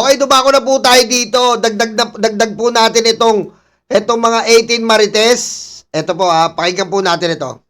Okay, dumako na po tayo dito. Dagdag po natin itong mga 18 Marites. Ito po pakinggan po natin ito.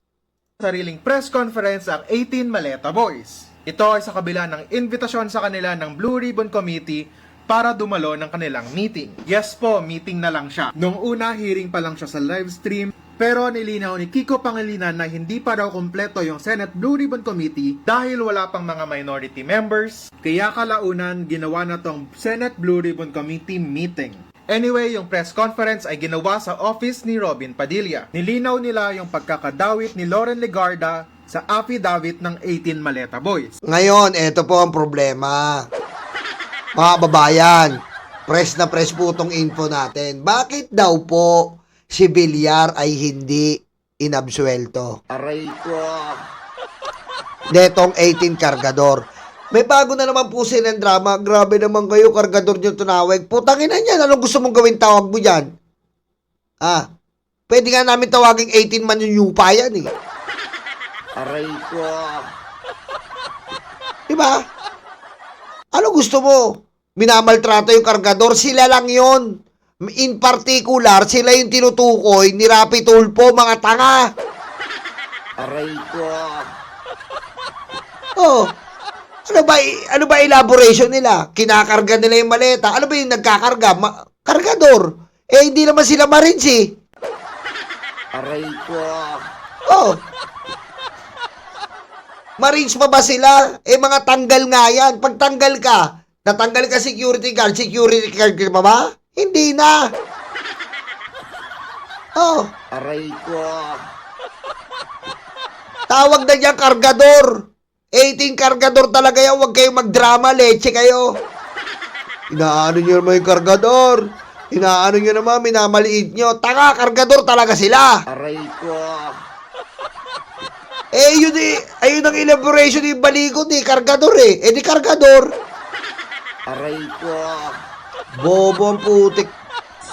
Sariling press conference ang 18 Maleta Boys. Ito ay sa kabila ng invitasyon sa kanila ng Blue Ribbon Committee para dumalo ng kanilang meeting. Yes po, meeting na lang siya. Nung una, hearing pa lang siya sa live stream, pero nilinaw ni Kiko Pangilinan na hindi pa raw kumpleto yung Senate Blue Ribbon Committee dahil wala pang mga minority members. Kaya kalaunan, ginawa na tong Senate Blue Ribbon Committee meeting. Anyway, yung press conference ay ginawa sa office ni Robin Padilla. Nilinaw nila yung pagkakadawit ni Loren Legarda sa affidavit ng 18 Maleta Boys. Ngayon, ito po ang problema. Mga babayan, press na press po itong info natin. Bakit daw po si Villar ay hindi inabsuelto? Aray ko. Netong 18 kargador. May bago na naman po silang drama. Grabe naman kayo, kargador nyo tunawag. Putangin na yan. Anong gusto mong gawin tawag mo dyan? Pwede nga namin tawaging 18 man yung yupa yan eh. Aray ko. Diba? Ano gusto mo? Minamaltrato yung kargador? Sila lang yon. In particular, sila yung tinutukoy ni Rapi Tulfo, mga tanga. Aray ko. Oh, ano ba elaboration nila? Kinakarga nila yung maleta. Ano ba yung nagkakarga? Kargador. Eh, hindi naman sila Marines eh. Aray ko. Oh. Marines pa ba sila? Eh, mga tanggal nga yan. Pag tanggal ka, natanggal ka security card ka pa ba? Hindi na. Oh. Aray ko. Tawag na dyan kargador. 18 kargador talaga yan. Huwag kayong magdrama. Leche kayo. Inaano nyo naman yung kargador. Inaano nyo naman. Minamaliit nyo. Tanga, kargador talaga sila. Aray ko. Eh, yun eh. Ayun ang elaboration yung balikod eh. Kargador eh. Eh, di kargador. Aray ko. Bobo ang putik.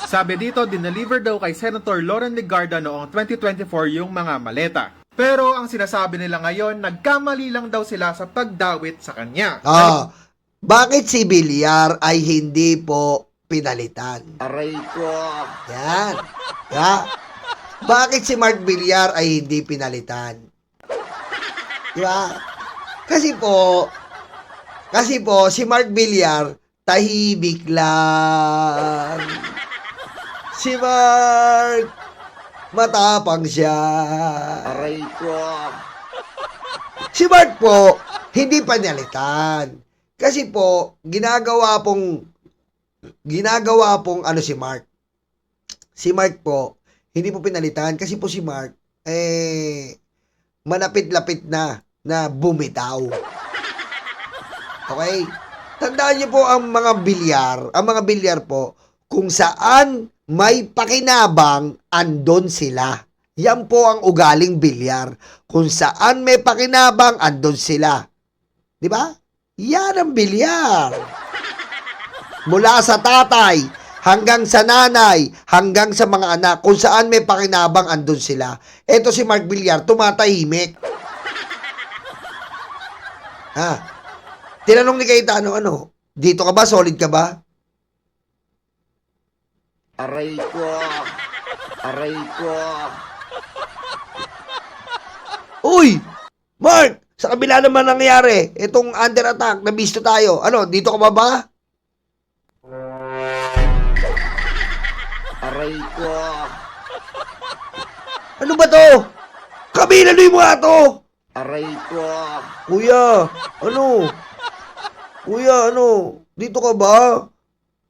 Sabi dito, dineliver daw kay Senator Loren Legarda noong 2024 yung mga maleta. Pero ang sinasabi nila ngayon, nagkamali lang daw sila sa pagdawit sa kanya. Bakit si Villar ay hindi po pinalitan? Aray ko. Yan. Bakit si Mark Villar ay hindi pinalitan? Diba? Kasi po, si Mark Villar, tahimik lang. Si Mark, matapang siya. Aray ko. Si Mark po, hindi pinalitan. Kasi po, ginagawa pong si Mark. Si Mark po, hindi po pinalitan kasi po si Mark, malapit-lapit na bumitaw. Okay? Tandaan niyo po ang mga bilyar po, kung saan may pakinabang, andon sila. Yan po ang ugaling bilyar. Kung saan may pakinabang, andon sila. Di ba? Yan ang bilyar. Mula sa tatay, hanggang sa nanay, hanggang sa mga anak, kung saan may pakinabang, andun sila. Eto si Mark Villar, tumatahimik. Tinanong ni Cayetano, dito ka ba? Solid ka ba? Aray ko. Aray ko. Uy! Mark! Sa kabila naman nangyari, itong under attack, nabisto tayo. Dito ka ba? Aray ko. Ano ba to? Kabila mo nga to! Aray ko. Kuya, Kuya, dito ka ba?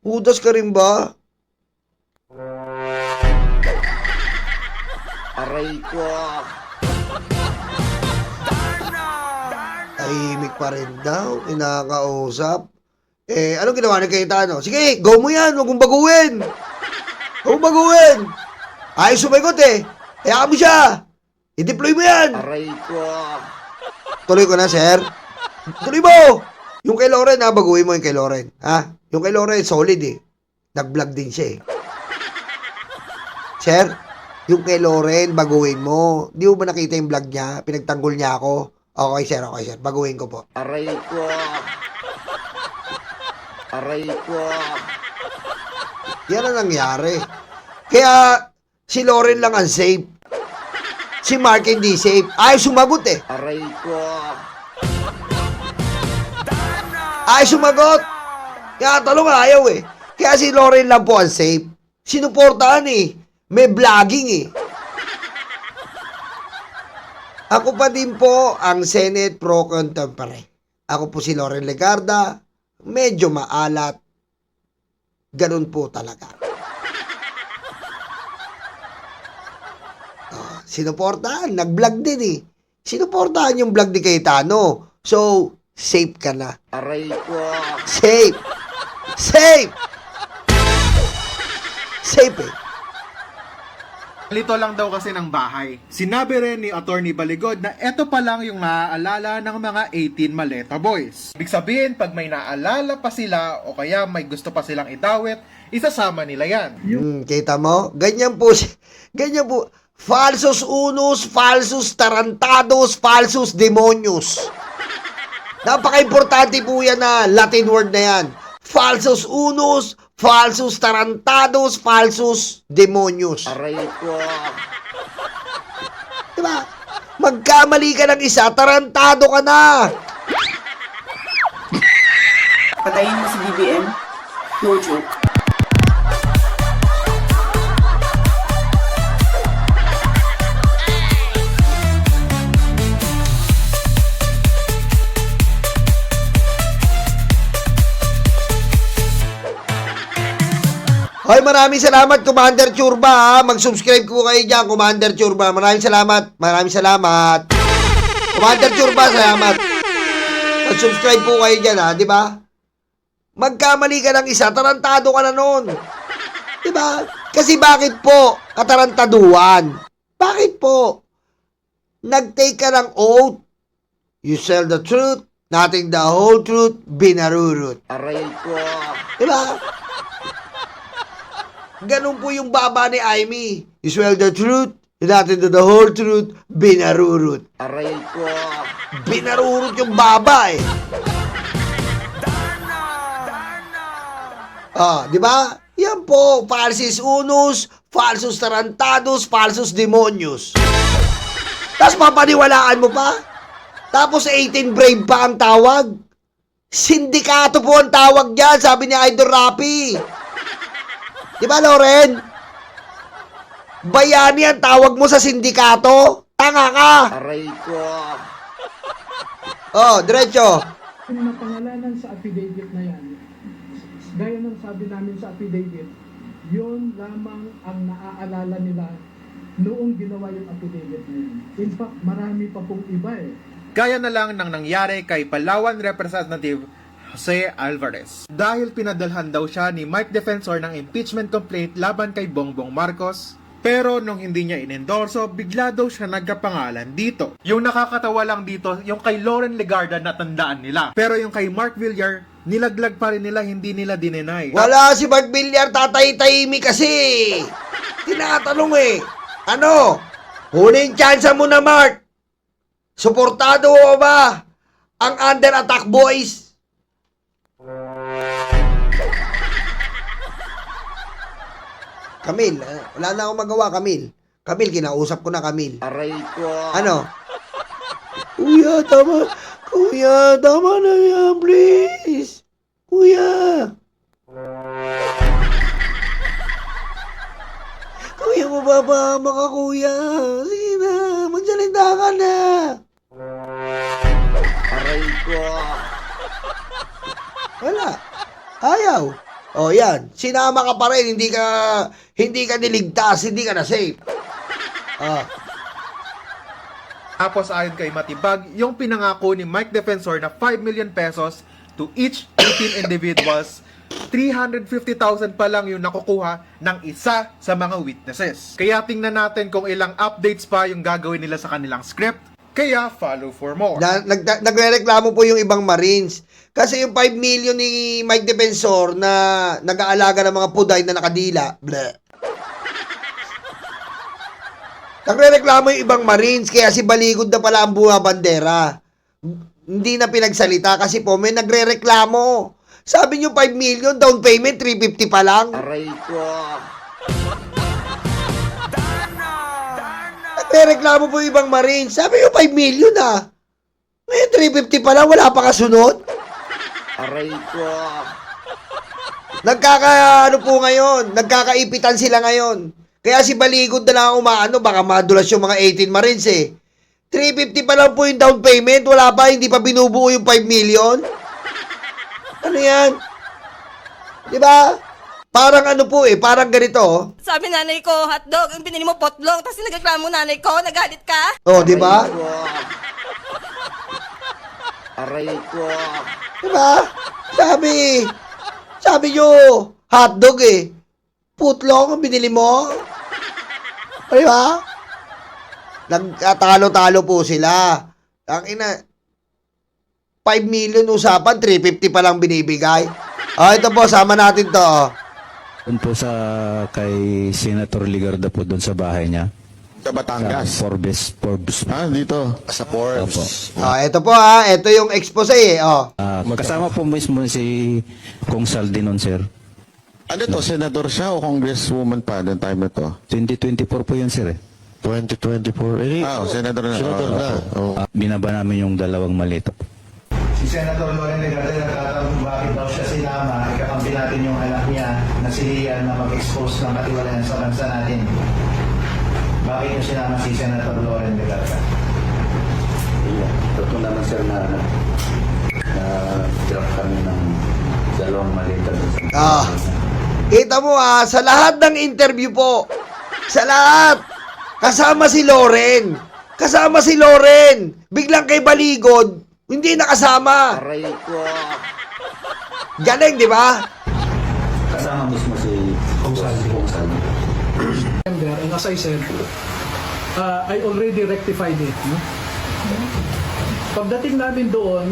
Hudas ka rin ba? Aray ko. Tahimik pa rin daw, inakausap. Anong ginawa ni Cayetano? Sige, go mo yan, huwag mong baguhin. Huwag mong baguhin. Ayos sumagot Hayaan mo siya. I-deploy mo yan. Aray ko. Tuloy ko na, sir. Tuloy mo. Yung kay Loren, baguhin mo yung kay Loren. Yung kay Loren, solid Nag-vlog din siya Sir, yung kay Loren, baguhin mo. Di mo ba nakita yung vlog niya? Pinagtanggol niya ako. Okay, sir. Baguhin ko po. Aray ko. Aray ko. Yan ang nangyari. Kaya si Loren lang ang safe. Si Mark hindi safe. Ay, sumagot eh. Aray ko. Ay, sumagot. Kaya talong ayaw eh. Kaya si Loren lang po ang safe. Sinuportahan eh. May vlogging eh. Ako pa din po ang Senate Pro Contemporary. Ako po si Loren Legarda. Medyo maalat. Ganun po talaga. Sinuportahan. Nag-vlog din eh. Sinuportahan yung vlog ni Cayetano. So, safe ka na. Aray ko. Safe. Safe. Safe eh. Lito lang daw kasi ng bahay. Sinabi rin ni Attorney Baligod na eto pa lang yung naaalala ng mga 18 Maleta Boys. Ibig sabihin, pag may naaalala pa sila o kaya may gusto pa silang idawit, isasama nila yan. Kita mo? Ganyan po. Ganyan po. Falsos unos, falsos tarantados, falsos demonios. Napaka-importante po yan na Latin word na yan. Falsos unos, falsos tarantados, falsos demonios. Aray ko. Diba? Magkamali ka ng isa, tarantado ka na. Patayin mo si BBM. No joke. Hoy, maraming salamat, Commander Churba, ha? Mag-subscribe ko kayo dyan, Commander Churba. Maraming salamat. Maraming salamat. Commander Churba, salamat. Mag-subscribe po kayo dyan, ha? Di ba? Magkamali ka ng isa, tarantado ka na nun. Di ba? Kasi bakit po katarantaduan? Bakit po? Nag-take ka ng oath. You tell the truth, nothing the whole truth, binarurut. Aray ko. Di ba? Ganun po yung baba ni Aimee. You swear the truth, nothing to the whole truth, binarurut. Aray ko. Binarurut yung baba eh. Di ba? Yan po, falsis unus, falsus tarantados, falsus demonios. Tapos papaniwalaan mo pa? Tapos 18 brave pa ang tawag? Sindikato po ang tawag dyan, sabi ni Idol Rapi. Di ba, Loren? Bayani ang tawag mo sa sindikato? Tanga ka! Aray ko. Diretso. Yung napangalanan sa affidavit na yan, gaya ng sabi namin sa affidavit, yun lamang ang naaalala nila noong ginawa yung affidavit na yun. In fact, marami pa pong iba eh. Gaya na lang ng nangyari kay Palawan Representative Jose Alvarez. Dahil pinadalhan daw siya ni Mike Defensor ng impeachment complaint laban kay Bongbong Marcos. Pero nung hindi niya inendorso, bigla daw siya nagkapangalan dito. Yung nakakatawa lang dito, yung kay Loren Legarda natandaan nila. Pero yung kay Mark Villar, nilaglag pa rin nila, hindi nila dinenay. Wala si Mark Villar, tatay-tahimi kasi. Tinatanong eh. Ano? Huling tsansa mo na, Mark. Suportado mo ba ang Under Attack Boys? Camille, wala na akong magawa, Camille. Camille, kinausap ko na, Camille. Aray ko. Ano? Kuya, tama. Kuya, tama na yan, please. Kuya. Kuya, mababama ka, kuya. Sige na, magsalita ka na. Aray ko. Wala. Ayaw. O yan, sinama ka pa rin, hindi ka niligtas, hindi ka na safe. Tapos ayon kay Matibag, yung pinangako ni Mike Defensor na 5 million pesos to each 18 individuals, 350,000 pa lang yung nakukuha ng isa sa mga witnesses. Kaya tingnan natin kung ilang updates pa yung gagawin nila sa kanilang script. Kaya follow for more. Nagrereklamo po yung ibang Marines. Kasi yung 5 million ni Mike Defensor na nag-aalaga ng mga puday na nakadila, bleh. Nagrereklamo yung ibang Marines, kaya si Baligod na pala ang bunga bandera. Hindi na pinagsalita kasi po may nagrereklamo. Sabi nyo 5 million, down payment 350 pa lang. Aray ko. May reklamo po yung ibang Marines. Sabi nyo 5 million ah. Ngayon 350 pa lang, wala pa kasunod. Aray ko. Ano po ngayon, nagkakaipitan sila ngayon. Kaya si Baligod na lang umaano, baka madulas yung mga 18 Marines eh. 350 pa lang po yung down payment, wala pa, hindi pa binubuo yung 5 million. Ano yan? Di ba? Parang ano po eh, parang ganito oh. Sabi nanay ko, hotdog, ang binili mo potlong, tapos nagreklamo nanay ko, nagalit ka? Oh, di ba? Aray ko. Di ba? Sabi nyo, hotdog eh. Putlong ang binili mo. Di ba? Nagkatalo-talo po sila. Ang ina, 5 million usapan, 350 pa lang binibigay. Oh, ito po, sama natin to. Oh. Doon po sa kay Senator Ligarda po doon sa bahay niya. Sa Batangas. Forbes. Dito. Sa Forbes. Oh, ito po ha, ito yung expose eh. Oh. Kasama po mismo si Kong Saldi noon, sir. Ano to? Senador siya o congresswoman pa noong time na to? 2024 po yun, sir. 2024. Senador na. Senador na. Binaba namin yung dalawang malita. Si Senator Loren Legarda nagtatanong bakit daw siya sinama, ikakampi natin yung anak niya na si Lian na mag-expose ng katiwalayan sa bansa natin. Bakit niyo sinama si Senator Loren Legarda? Totoo naman sir na drop kami ng dalawang malita. Kita mo sa lahat ng interview po, sa lahat, kasama si Loren. Biglang kay Baligod, hindi nakasama. Aray ko. Galing, di ba? Kasama mismo si Kong Saldi. And as I said, I already rectified it. No? Pagdating namin doon,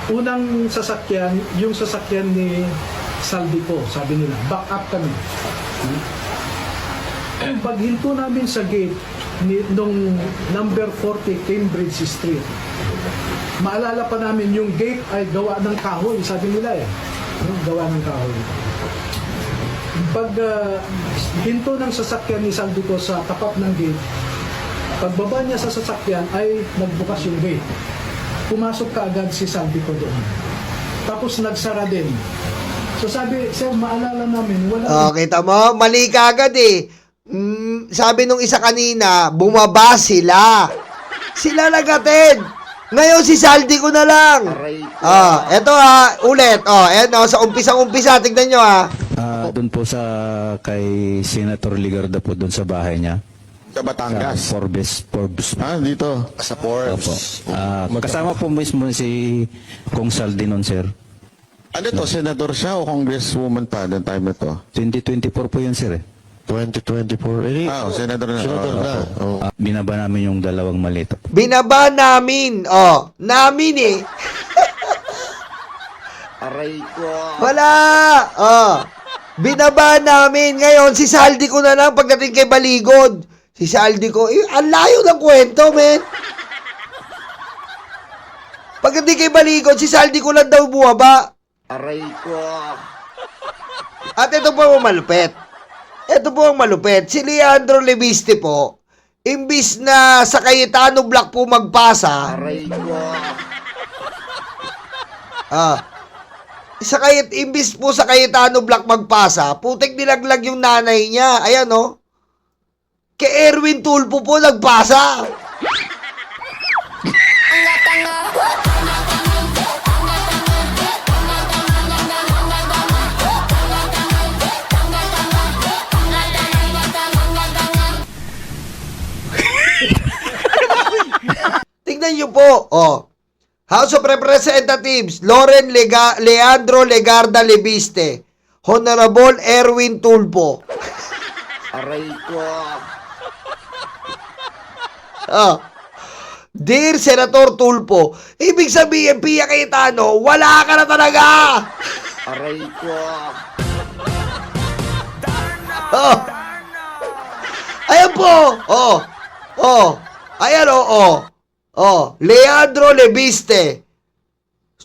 unang sasakyan, yung sasakyan ni Saldico, sabi nila, back up kami. Paghinto namin sa gate nung number 40 Cambridge Street, maalala pa namin yung gate ay gawa ng kahoy, sabi nila eh. Gawa ng kahoy. Pag hinto ng sasakyan ni Saldico sa tapat ng gate, pagbaba niya sa sasakyan ay nagbukas yung gate. Pumasok kaagad si Saldico doon. Tapos nagsara din. So sabi, sir, maalala namin, wala... Kita mo, mali ka agad eh. Sabi nung isa kanina, bumaba sila. Sila nagatid. Ngayon si Saldico na lang. Aray ko. Eto ulit. Sa umpisang-umpisa, tignan nyo Doon po sa kay Senator Ligarda po doon sa bahay niya. Sa Batangas. Forbes. Dito. Sa Forbes. Kasama po mismo si Kong Saldi noon, sir. Ano to? Senador siya o congresswoman pa noong time na to? 2024 po yun, sir. 2024. Senador na. Binaba namin yung dalawang malita. Binaba namin. Namin eh. Aray ko. Wala. Binaba namin. Ngayon, si Saldico na lang pagdating kay Baligod. Si Saldico, ang layo ng kwento, men. Pagdating kay Baligod, si Saldico lang daw buwaba. Aray ko. At ito po ang malupit. Si Leandro Leviste po, imbis na sa Cayetano Black po magpasa, Aray ko. imbis po sa Cayetano Black magpasa, putik nilaglag yung nanay niya. Ayan Kay Erwin Tulfo po nagpasa. Tingnan niyo po, House of Representatives, Leandro Legarda Leviste, Honorable Erwin Tulfo. Aray ko. Dear Senator Tulfo, ibig sabihin, Pia Cayetano, wala ka na talaga! Aray ko. Ayan po! Ayan Leandro Leviste,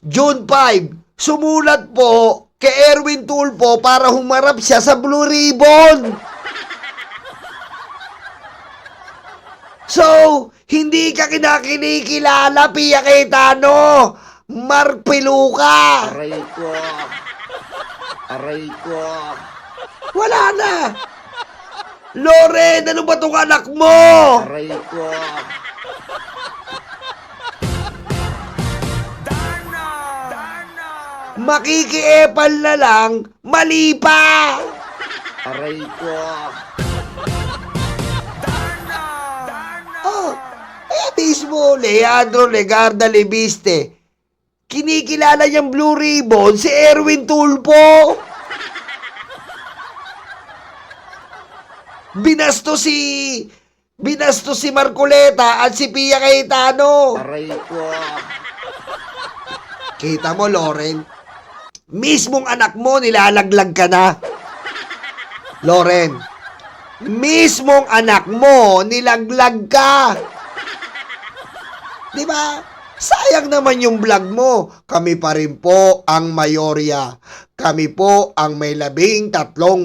June 5, sumulat po kay Erwin Tulfo para humarap siya sa Blue Ribbon. So, hindi ka kinakinikilala, Pia Cayetano. Mark Peluca. Aray ko. Aray ko. Wala na. Loren, ano ba tong anak mo? Aray ko. Makikiepal na lang, mali pa. Aray ko. Oh, mismo, Leandro Legarda Lebiste. Kinikilala niyang Blue Ribbon si Erwin Tulfo. Binasto si Marcoleta at si Pia Cayetano. Aray ko. Kita mo, Loren, mismong anak mo nilalaglag ka na. Loren, mismong anak mo nilaglag ka. Di ba? Sayang naman yung vlog mo. Kami pa rin po ang mayorya. Kami po ang may 13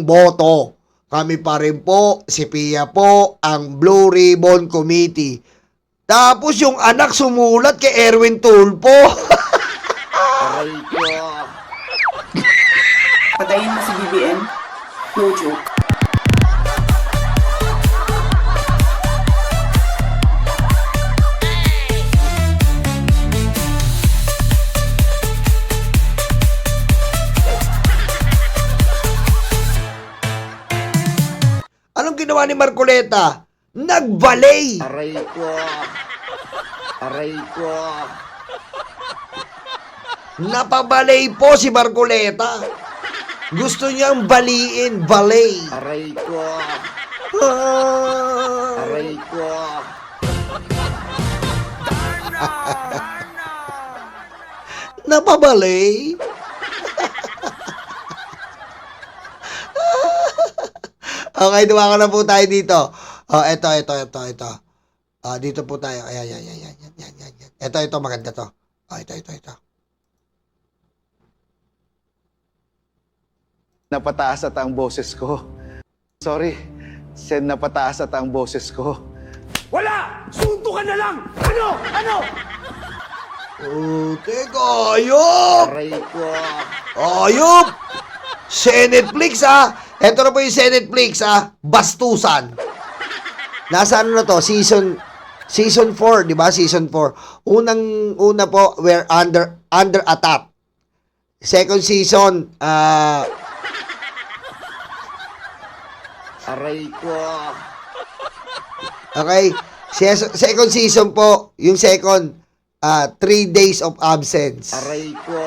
boto. Kami pa rin po, si Pia po, ang Blue Ribbon Committee. Tapos yung anak sumulat kay Erwin Tulfo. Aray ko. Patayin mo si BBM. No joke. Anong ginawa ni Marcoleta? Nag-ballet. Aray ko. Aray ko. Napabalay po si Marcoleta. Gusto niyang baliin, ballet. Aray ko. Ah. Aray ko. Napabalay? Okay, duwa ko na po tayo dito. Oh, ito. Dito po tayo. Ayan. Ito, maganda to. Oh, ito. Napataas at ang boses ko. Sorry, Sen, napataas at ang boses ko. Wala! Suntukan na lang! Ano? Oh, teka, ayop! Aray ko. Ayop! Senetflix, ah! Ito na po yung Senetflix, ah! Bastusan. Nasa ano na to? Season 4, di ba? Season 4. Una po, we're under attack. Second season, Aray ko. okay? Second season po, yung second, 3 days of absence. Aray ko.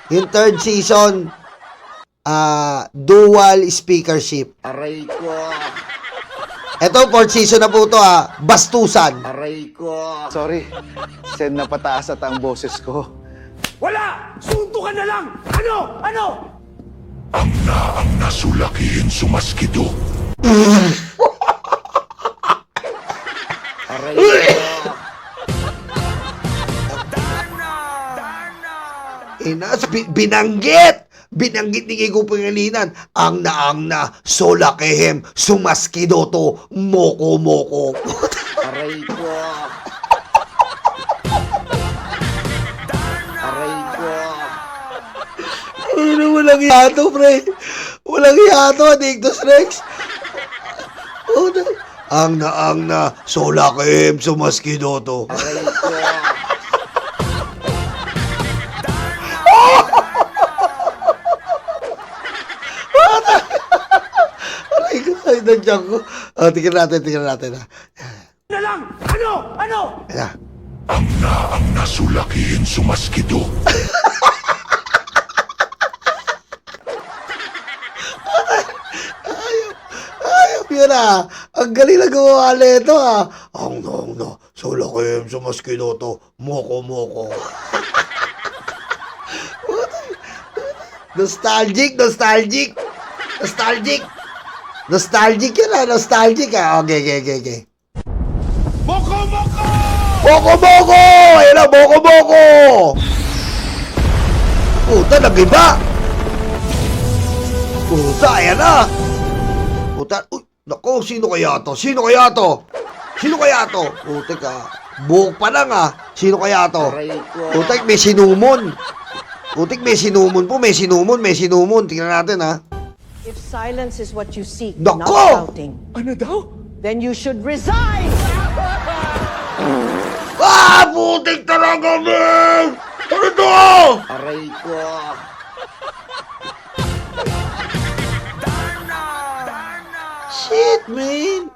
Yung third season, dual speakership. Aray ko. Ito, fourth season na po to, Bastusan. Aray ko. Sorry, Sen, napataas at ang boses ko. Wala! Suntukan na lang! Ano? Nasulakihin sumaskido. Aray ko. Inas, binanggit ni Gigo Pangilinan. Ang na, solakehem, sumaskidoto, moko. Aray ko. Aray ko. Ano, walang hiyato, pre. Walang hiyato, Adictus Rex. Ang na, solakehem, sumaskidoto. Aray ko. Aray ko, ay, nandiyan ko. Tingnan natin. Na lang! Ano? Ayan. Ang nasulakihin sumaskido. Ayop yun, Ang galing na gumawa nito, Ang na, solakehem, sumaskidoto, moko. Nostalgic yun, nostalgic, Okay. Moko! Ayun na, moko! Puta, nag-iba! Puta, ayan na! Puta, uy, nako, sino kaya to? Sino kaya to? Sino kaya to? Putik buhok pa lang Sino kaya to? Putik, may sinumon. Putik, may sinumon po, may sinumon. Tingnan natin If silence is what you seek, Nako! not shouting, Ano daw? then you should resign! Putik talaga, man! Ano to? Aray ko. Shit, man!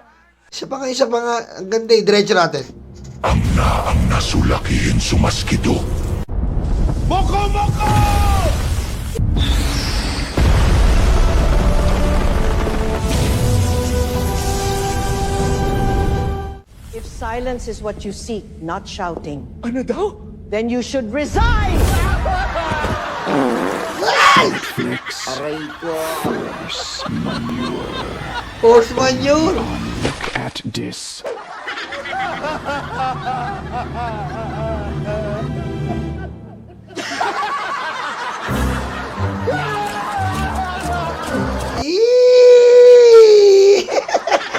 Isa pa nga. Ang ganda diretso natin. Ang nasulakihin sumaskido. Moko! If silence is what you seek, not shouting, Ano daw? then you should resign! Aray ko. Horseman yun! Look at this. Eeeeee!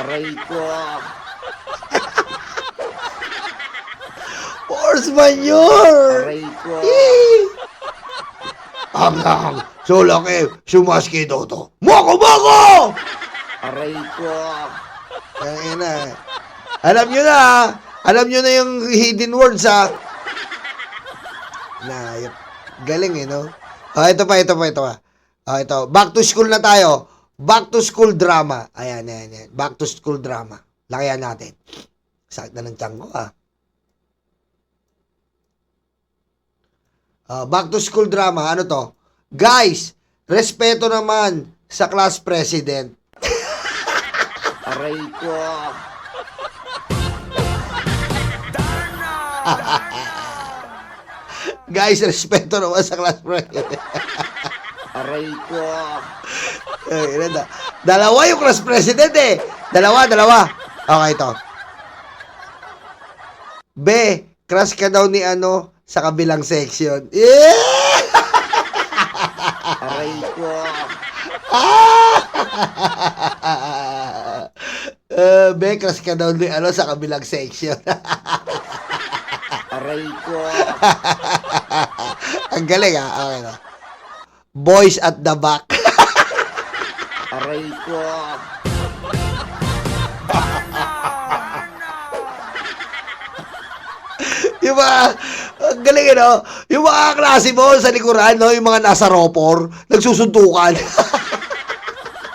Aray ko. Horseman yun! Aray ko. Ang sulaki, sumaskido to. Moko! Aray ko. Ayun na. Alam nyo na Alam nyo na yung hidden words galing no? Ito pa. Ito. Back to school na tayo. Back to school drama. Ayan. Back to school drama. Lakayan natin. Sakit na ng tiyan ko back to school drama. Ano to? Guys, respeto naman sa class president. Aray ko. Guys, respeto naman sa class president. Aray ko. Dalawa yung class president Dalawa. Okay, ito. B, crush ka daw ni sa kabilang section. Yeah! Aray ko. B, crush ka daw ni sa kabilang section. Aray ko. Ang galing Okay na. Boys at the back. Aray ko. Yung mga, ang galing yung mga klase mo sa likuran, yung mga nasa ropor, nagsusuntukan.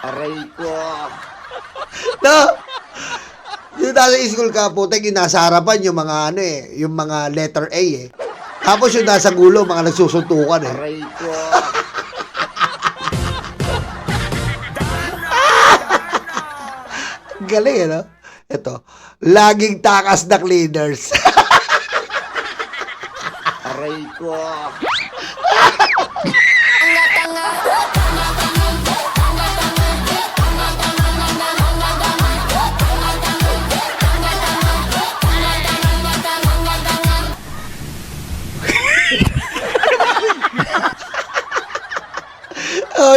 Aray ko. Yung nasa school ka, putek, yung nasa harapan, yung mga yung mga letter A Tapos yung nasa gulo, mga nagsusuntukan Aray ko. Galing Ito, laging takas na cleaners. Aray ko.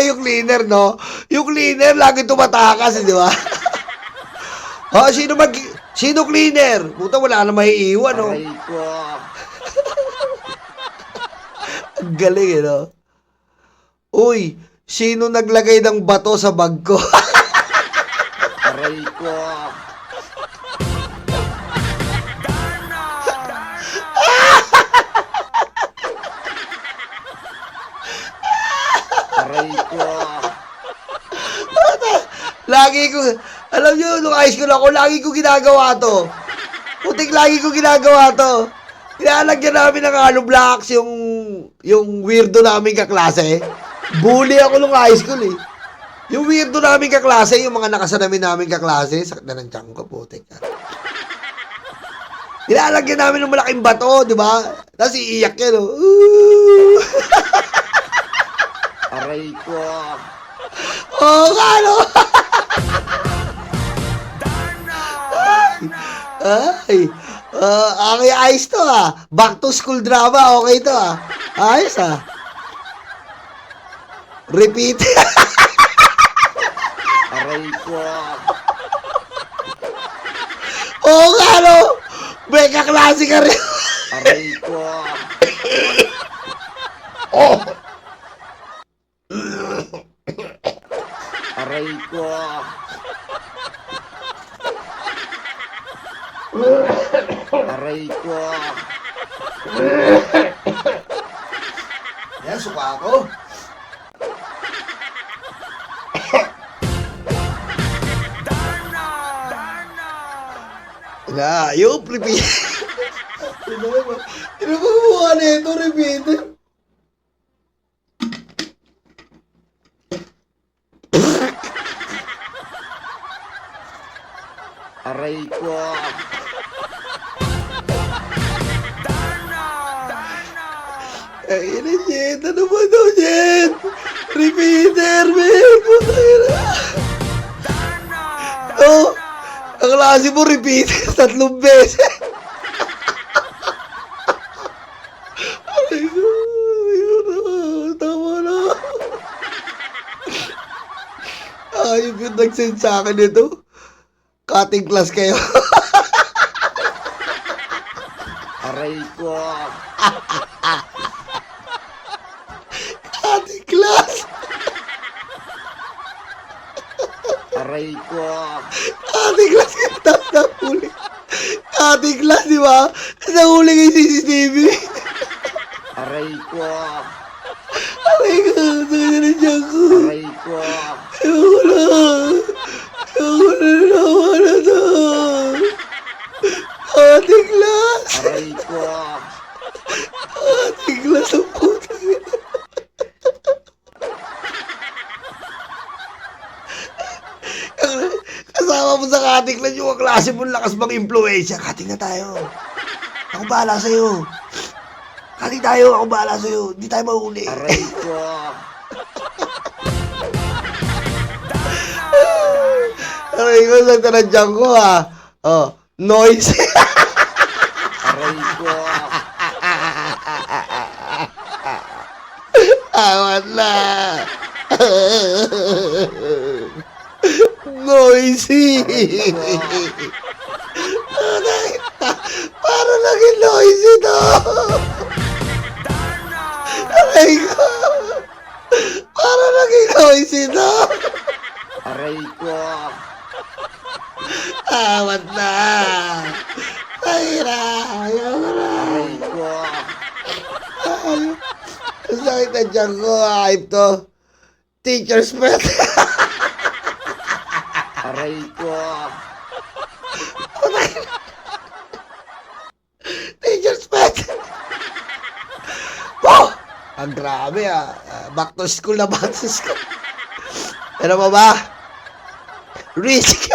Yung cleaner, Yung cleaner, lagi tumatakas, di ba? Sino cleaner? Puta, wala na maiiwan, Aray ko. Ang galing, Uy, sino naglagay ng bato sa bag ko? Aray ko. Aray ko. Alam nyo, nung high school ako, lagi ko ginagawa to. Putik, lagi ko ginagawa to. Pinalagyan namin ng hollow blocks yung weirdo namin kaklase. Bully ako nung high school Yung weirdo namin kaklase, yung mga nakasanamin namin kaklase, sakit na ng tiyan ko, putik Nilalagyan namin ng malaking bato, di ba? Tapos iiyak yan, Aray ko. Ayos to Back to school drama, okay to Ayos Repeat. Aray ko. Oo nga, no? May kaklase ka rin. Aray ko. Oh. Aray ko. Aray ko. Yan, suka ako. Ayop, repeat. Ano ba gumawa na ito, repeat? Aray ko. Ay, ina, Jet. Ano ba daw, Jet? Repeater, man. Putay na. Oh, ang klase mo, repeater. 3 beses. Ay, ko. Ayun na. Tama na. Ayun yung nag-send sa akin ito. Cutting class kayo. Aray ko. Cutting class. Aray ko. Cutting class kayo. Tapos nahuli. Cutting class, di ba? Nahuli kayo CCTV. Aray ko. Aray ko. Sakit na dyan ko. Aray ko. Ayoko na. Ayoko na nawa na to. Cutting class. Aray ko. Cutting class ang puta. Kasama mo sa cutting class yung klase mo lakas bang impluensya. Cutting na tayo. Ako bahala sa'yo. Cutting tayo. Ako bahala sa'yo. Hindi tayo mahuli. Aray ko. Aray ko, sa tanadyan ko ha. Oh, noise. Aray ko. Awat na. Noisy. Para naging noisy to. Aray ko. Para naging noisy to. Aray ko. Awat na. Ay na. Ayaw ko na. Aray ko. Ayaw. Ang sakit na dyan ko. Hype to. Teacher's pet. Aray ko. Teacher's pet. Oh! Ang grabe ah. Back to school na back to school. Pero mo ba? Risk.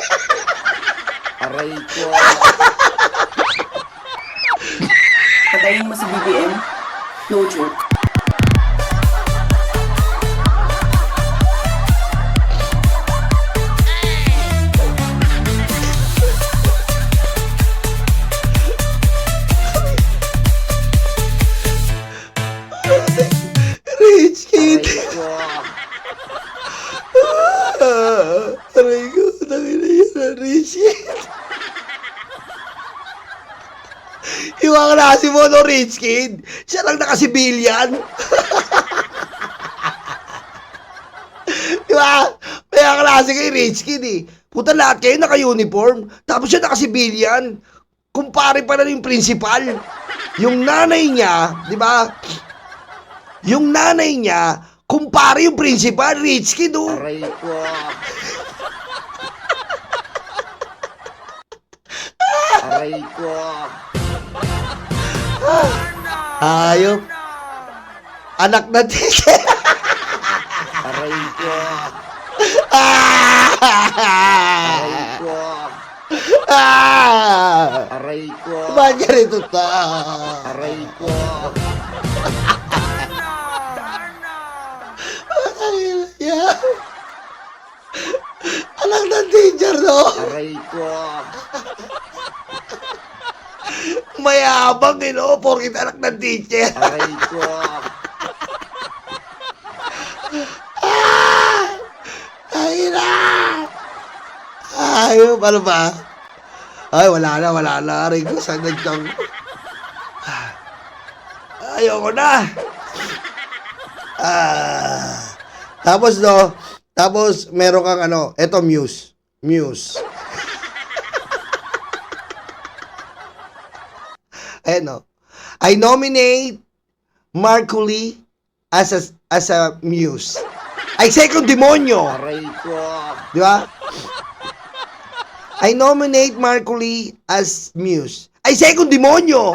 Aray ko. Patayin mo si BBM. No joke. Rich kid. Aray ko. Aray ko. Tangin na yun. Rich kid. Yung mga klase mo, no, rich kid. Siya lang nakasibilyan. Di ba? May mga klase kayo, rich kid eh. Puta, lahat kayo naka-uniform. Tapos siya nakasibilyan. Kumpare pa na yung principal. Yung nanay niya, di ba? Yung nanay niya, kumpare yung principal, rich kid oh. Aray ko. Aray ko. Ayop. Anak na teacher. Aray ko. Aray ko. Aray ko. Bagay rito ta. Aray ko. Yeah. Anak na teacher, no? Aray ko. Mayabang, no? Porkit anak ng teacher. Aray ko. Ayun, ano ba? Ay, wala na. Rico, saan nagtang... Ayoko na. Tapos meron kang eto Muse. Ayan, I nominate Marculi as a Muse. Ay, second demonyo. Di ba? I nominate Marculi as Muse. Ay, second demonyo.